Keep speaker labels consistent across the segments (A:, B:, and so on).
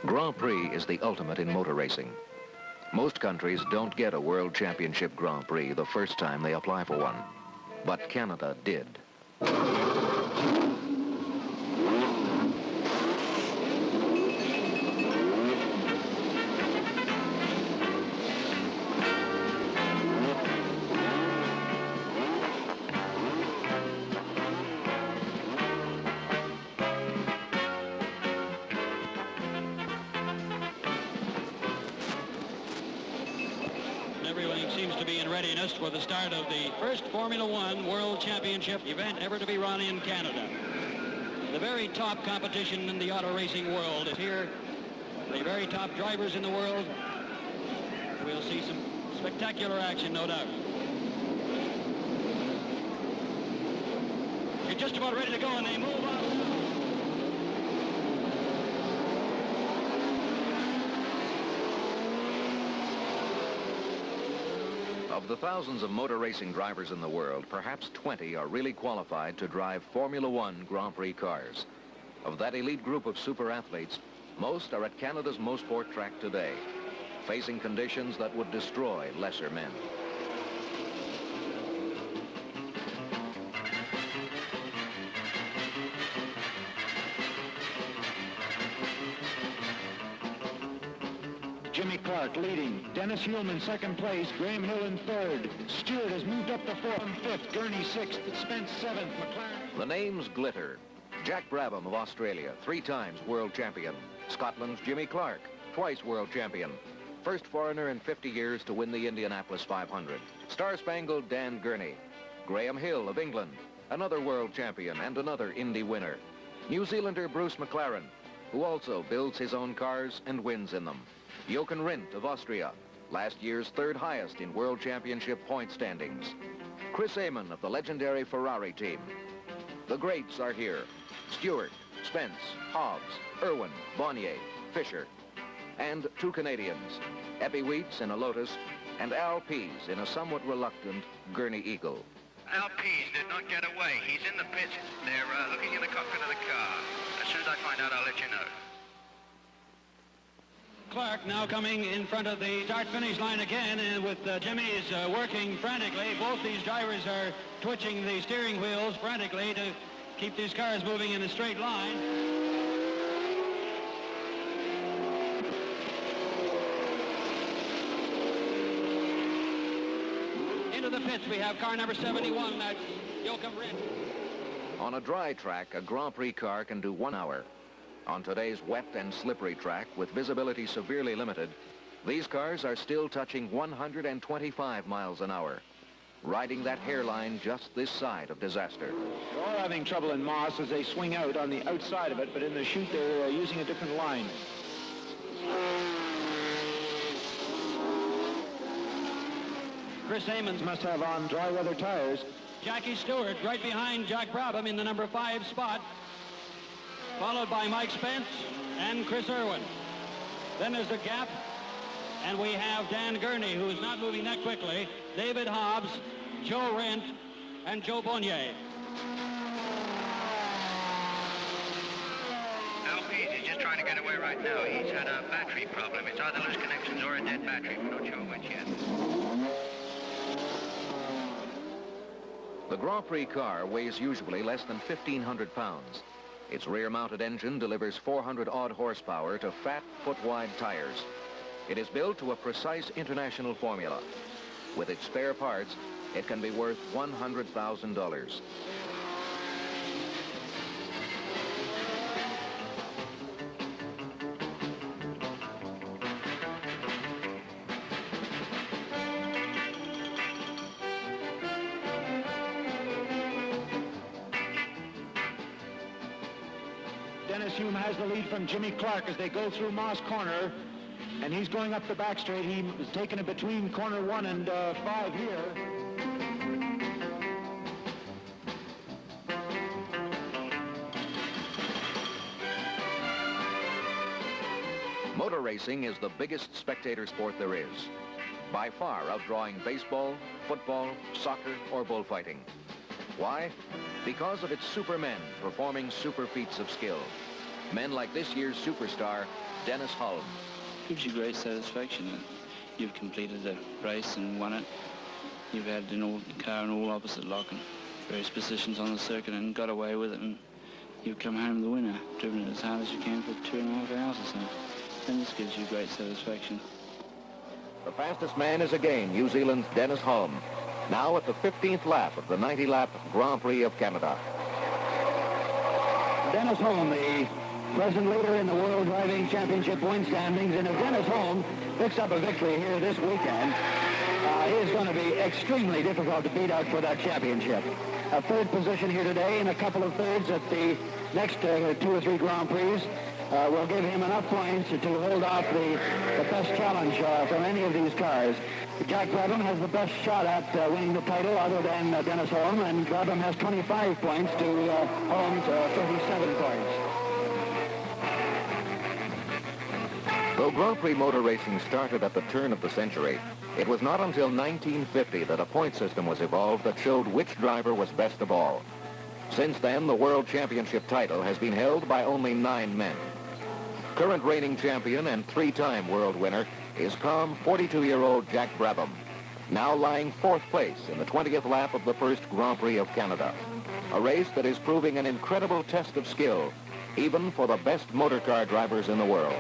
A: Grand Prix is the ultimate in motor racing. Most countries don't get a World Championship Grand Prix the first time they apply for one, but Canada did.
B: Everything seems to be in readiness for the start of the first Formula One World Championship event ever to be run in Canada. The very top competition in the auto racing world is here. The very top drivers in the world. We'll see some spectacular action, no doubt. You're just about ready to go, and they move on.
A: Of the thousands of motor racing drivers in the world, perhaps 20 are really qualified to drive Formula One Grand Prix cars. Of that elite group of super athletes, most are at Canada's Mosport track today, facing conditions that would destroy lesser men.
C: Jimmy Clark leading. Dennis Hulme in second place. Graham Hill in third. Stewart has moved up to fourth and fifth. Gurney sixth. Spence seventh. McLaren.
A: The names glitter. Jack Brabham of Australia, 3 times world champion. Scotland's Jimmy Clark, twice world champion. First foreigner in 50 years to win the Indianapolis 500. Star-Spangled Dan Gurney. Graham Hill of England, another world champion and another Indy winner. New Zealander Bruce McLaren, who also builds his own cars and wins in them. Jochen Rindt of Austria, last year's 3rd highest in World Championship point standings. Chris Amon of the legendary Ferrari team. The greats are here. Stewart, Spence, Hobbs, Irwin, Bonnier, Fisher. And 2 Canadians, Eppie Wheats in a Lotus and Al Pease in a somewhat reluctant Gurney Eagle.
D: Al Pease did not get away. He's in the pits. They're looking in the cockpit of the car. As soon as I find out, I'll let you know.
B: Clark now coming in front of the start-finish line again, and with Jimmy's working frantically. Both these drivers are twitching the steering wheels frantically to keep these cars moving in a straight line. Into the pits we have car number 71, that's Jochen Rindt.
A: On a dry track, a Grand Prix car can do 1 hour. On today's wet and slippery track, with visibility severely limited, these cars are still touching 125 miles an hour, riding that hairline just this side of disaster.
C: They're all having trouble in Moss as they swing out on the outside of it, but in the chute they're using a different line.
B: Chris Amons
C: Must have on dry weather tires.
B: Jackie Stewart right behind Jack Brabham in the number 5 spot, followed by Mike Spence and Chris Irwin. Then there's a gap, and we have Dan Gurney, who is not moving that quickly, David Hobbs, Joe Rindt, and Joe Bonnier.
D: Al Pease is just trying to get away right now. He's had a battery problem. It's either loose connections or a dead battery. We're not sure which yet.
A: The Grand Prix car weighs usually less than 1,500 pounds. Its rear-mounted engine delivers 400-odd horsepower to fat, foot-wide tires. It is built to a precise international formula. With its spare parts, it can be worth $100,000.
C: Dennis Hume has the lead from Jimmy Clark as they go through Moss Corner, and he's going up the back straight. He was taking it between corner 1 and 5 here.
A: Motor racing is the biggest spectator sport there is, by far outdrawing baseball, football, soccer, or bullfighting. Why? Because of its supermen performing super feats of skill. Men like this year's superstar, Dennis Hulme.
E: Gives you great satisfaction that you've completed a race and won it. You've had the car in all opposite lock and various positions on the circuit and got away with it, and you've come home the winner, driven it as hard as you can for 2.5 hours or so. And this gives you great satisfaction.
A: The fastest man is again New Zealand's Dennis Hulme, now at the 15th lap of the 90-lap Grand Prix of Canada.
C: Dennis Hulme, the present leader in the World Driving Championship point standings, and if Dennis Hulme picks up a victory here this weekend, he is going to be extremely difficult to beat out for that championship. A third position here today and a couple of thirds at the next 2 or 3 Grand Prix will give him enough points to hold off the best challenge from any of these cars. Jack Brabham has the best shot at winning the title other than Dennis Hulme, and Brabham has 25 points to Hulme's 37 points.
A: Though Grand Prix motor racing started at the turn of the century, it was not until 1950 that a point system was evolved that showed which driver was best of all. Since then, the World Championship title has been held by only 9 men. Current reigning champion and 3-time world winner is calm 42-year-old Jack Brabham, now lying 4th place in the 20th lap of the first Grand Prix of Canada, a race that is proving an incredible test of skill, even for the best motor car drivers in the world.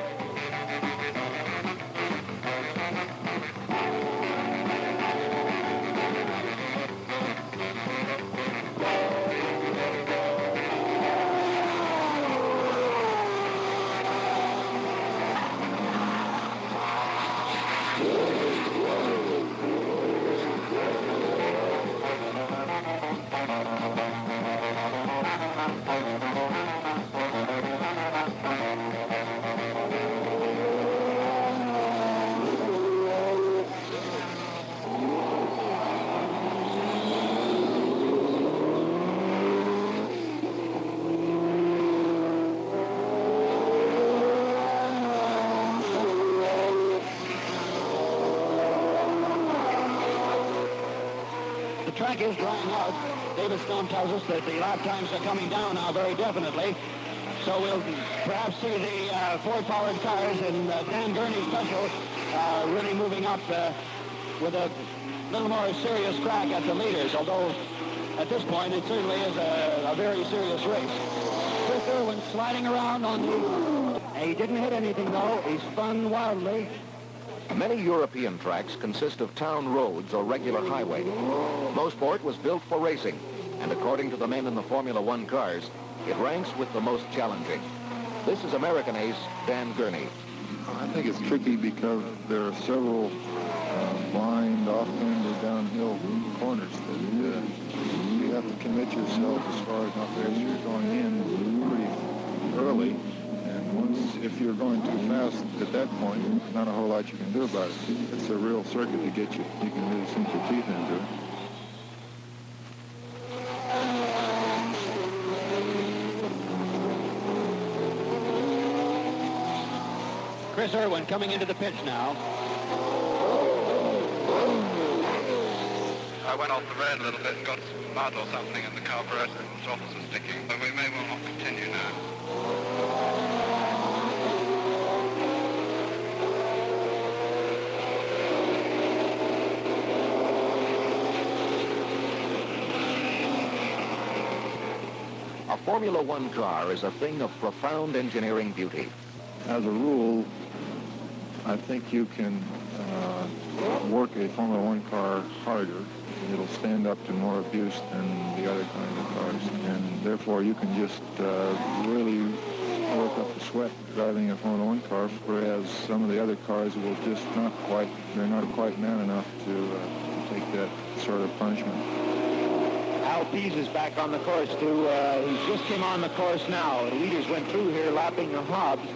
C: The track is drying out. David Stone tells us that the lap times are coming down now very definitely. So we'll perhaps see the Ford-powered cars and Dan Gurney special really moving up with a little more serious crack at the leaders, although at this point it certainly is a very serious race. Chris Irwin sliding around on the... He didn't hit anything though. He spun wildly.
A: Many European tracks consist of town roads or regular highway. Mosport was built for racing, and according to the men in the Formula One cars, it ranks with the most challenging. This is American ace Dan Gurney.
F: I think it's tricky because there are several blind, off-wind or downhill corners that you have to commit yourself as far as not there. You're going in pretty early. If you're going too fast at that point, not a whole lot you can do about it. It's a real circuit to get you. You can really sink your teeth into it.
C: Chris Irwin coming into the pitch now.
D: I went off the road a little bit and got some mud or something in the carburetor and the throttles are sticking, but we may well not continue now.
A: A Formula One car is a thing of profound engineering beauty.
F: As a rule, I think you can work a Formula One car harder. It'll stand up to more abuse than the other kinds of cars, and therefore you can just really work up the sweat driving a Formula One car, whereas some of the other cars will just they're not quite man enough to take that sort of punishment.
C: Al Pease is back on the course, too. He just came on the course now. The leaders went through here lapping the Hobbs.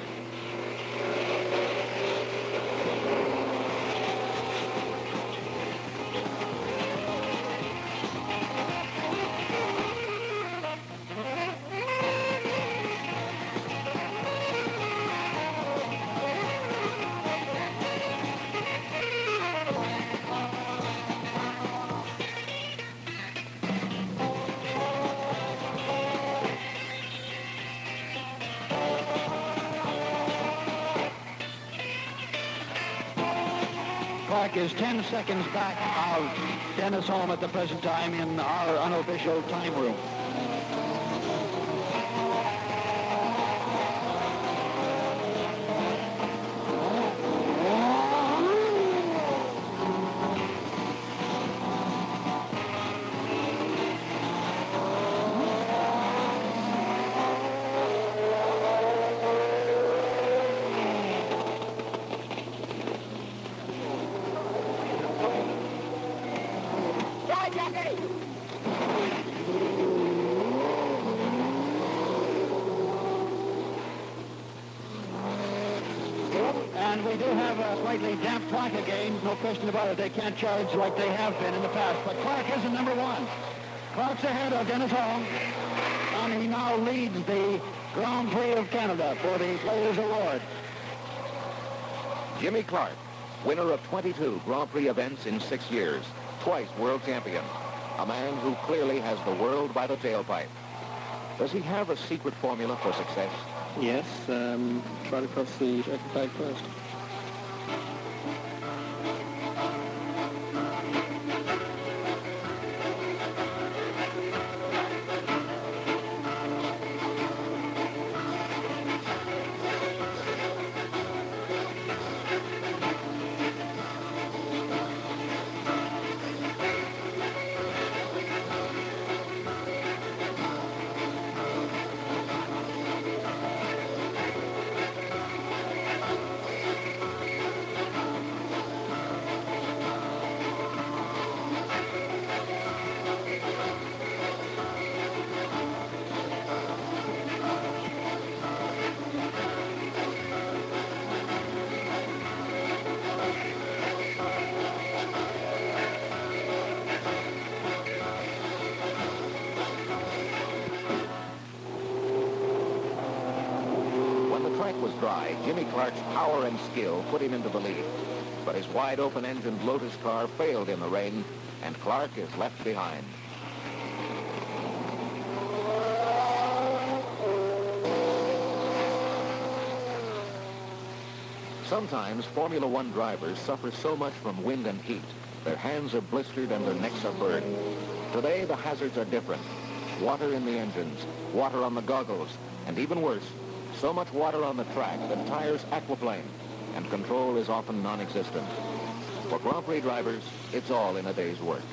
C: Clark is 10 seconds back of Dennis Holm at the present time in our unofficial time room. And we do have a slightly damp track again, no question about it. They can't charge like they have been in the past. But Clark is in number one. Clark's ahead of Dennis Holm, and he now leads the Grand Prix of Canada for the Players Award.
A: Jimmy Clark, winner of 22 Grand Prix events in 6 years, twice world champion. A man who clearly has the world by the tailpipe. Does he have a secret formula for success?
G: Yes, try to cross the checkered flag first.
A: Was dry, Jimmy Clark's power and skill put him into the lead. But his wide-open engined Lotus car failed in the rain, and Clark is left behind. Sometimes Formula One drivers suffer so much from wind and heat. Their hands are blistered and their necks are burned. Today, the hazards are different. Water in the engines, water on the goggles, and even worse, so much water on the track that tires aquaplane, and control is often non-existent. For Grand Prix drivers, it's all in a day's work.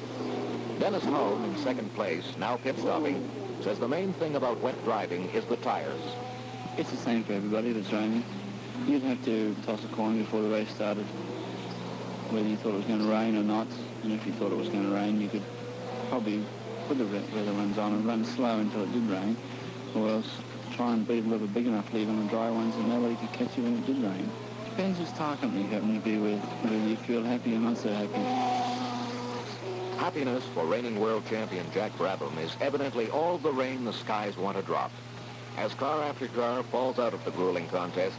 A: Dennis Holm, in second place, now pit stopping, says the main thing about wet driving is the tires.
E: It's the same for everybody if it's raining. You'd have to toss a coin before the race started, whether you thought it was going to rain or not. And if you thought it was going to rain, you could probably put the weather runs on and run slow until it did rain, or else try and beat a little big enough lead on the dry ones and nobody could catch you when it did rain. Depends which tire company you happen to be with, whether you feel happy or not so happy.
A: Happiness for reigning world champion Jack Brabham is evidently all the rain the skies want to drop. As car after car falls out of the grueling contest,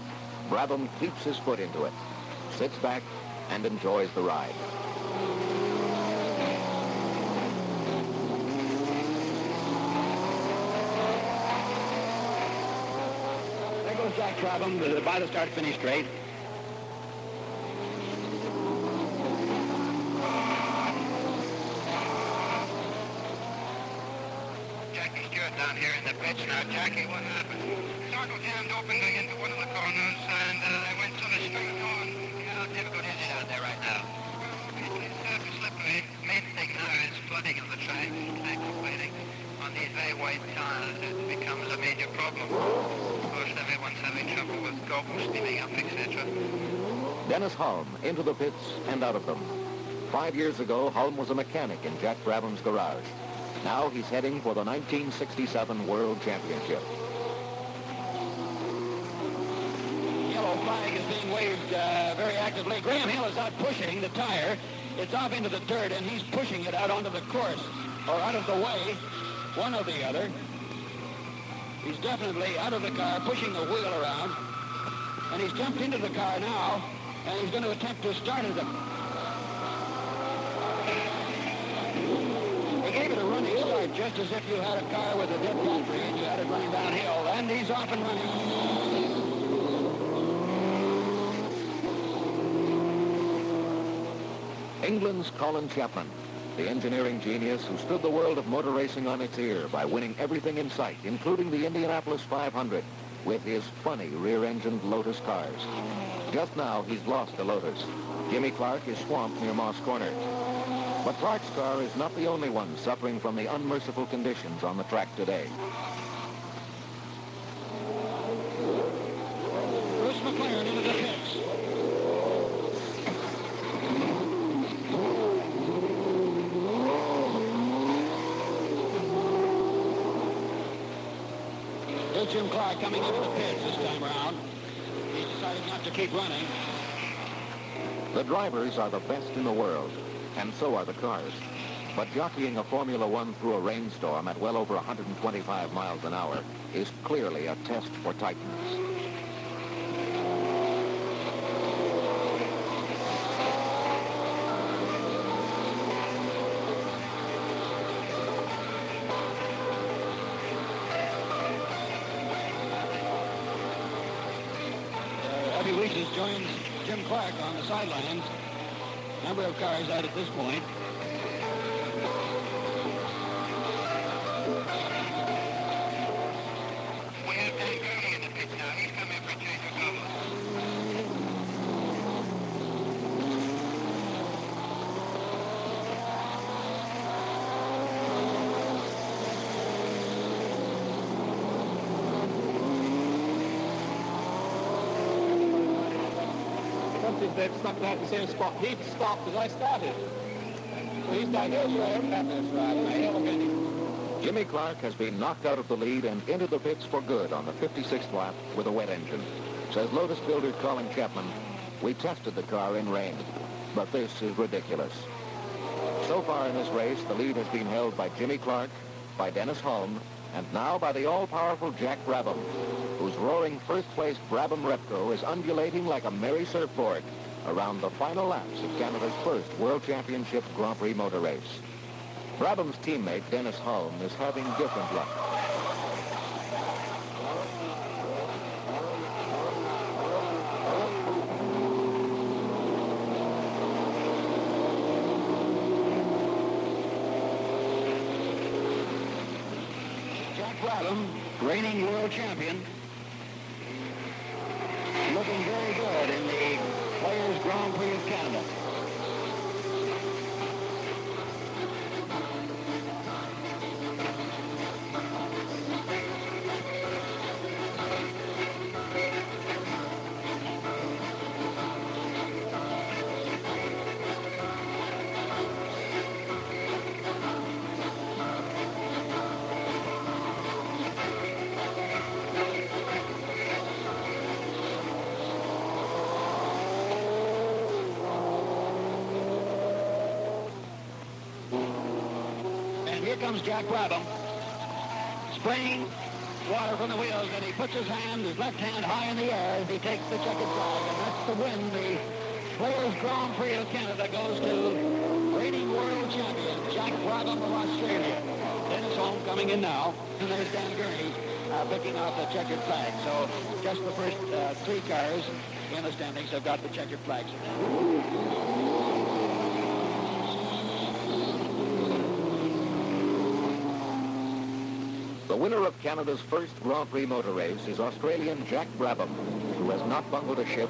A: Brabham keeps his foot into it, sits back, and enjoys the ride.
C: There goes Jack Brabham by the start-finish straight.
D: Jackie Stewart down here in the pits now. Jackie, what happened? Throttle jammed open going into one of the corners, and I went sort of straight on. How difficult is it out there right now? Well, it's slippery. Main thing now is flooding of the track, aquaplaning. On these very wide tires, it becomes a major problem. Of course, everyone's having trouble with goggles steaming up, etc.
A: Dennis Holm into the pits and out of them. 5 years ago, Holm was a mechanic in Jack Brabham's garage. Now he's heading for the 1967 World Championship.
C: Yellow flag is being waved very actively. Graham Hill is out pushing the tire. It's off into the dirt, and he's pushing it out onto the course, or out of the way, one or the other. He's definitely out of the car, pushing the wheel around, and he's jumped into the car now, and he's going to attempt to start it. He gave it a running start, just as if you had a car with a dead battery and you had it running downhill, and he's off and running.
A: England's Colin Chapman, the engineering genius who stood the world of motor racing on its ear by winning everything in sight, including the Indianapolis 500, with his funny rear-engined Lotus cars. Just now, he's lost to Lotus. Jimmy Clark is swamped near Moss Corner. But Clark's car is not the only one suffering from the unmerciful conditions on the track today.
C: Bruce McLaren into the pits. Here's Jim Clark coming into the pits this time around. He's decided not to keep running.
A: The drivers are the best in the world, and so are the cars. But jockeying a Formula One through a rainstorm at well over 125 miles an hour is clearly a test for titans.
C: Abby Weeses joins Jim Clark on the sidelines. Number of cars out at this point.
D: We have Dan Gurney in the pits now. He's come in for a change of covers.
G: They've stuck out in the same spot. He stopped as I started. So he's down here, right?
A: Jimmy Clark has been knocked out of the lead and into the pits for good on the 56th lap with a wet engine. Says Lotus builder Colin Chapman, we tested the car in rain, but this is ridiculous. So far in this race, the lead has been held by Jimmy Clark, by Dennis Hulme, and now by the all-powerful Jack Brabham, whose roaring first-place Brabham Repco is undulating like a merry surfboard around the final laps of Canada's first World Championship Grand Prix motor race. Brabham's teammate, Dennis Hulme, is having different luck.
C: Jack Brabham, reigning world champion, looking very good in the Players Grand Prix of Canada. Here comes Jack Brabham, spraying water from the wheels, and he puts his left hand high in the air as he takes the checkered flag, and that's the win. The Players Grand Prix of Canada goes to reigning world champion Jack Brabham of Australia. Dennis Hulme coming in now, and there's Dan Gurney picking off the checkered flag. So just the first three cars in the standings have got the checkered flags.
A: The winner of Canada's first Grand Prix motor race is Australian Jack Brabham, who has not bungled a ship,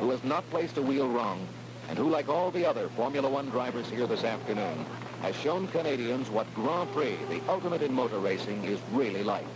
A: who has not placed a wheel wrong, and who, like all the other Formula One drivers here this afternoon, has shown Canadians what Grand Prix, the ultimate in motor racing, is really like.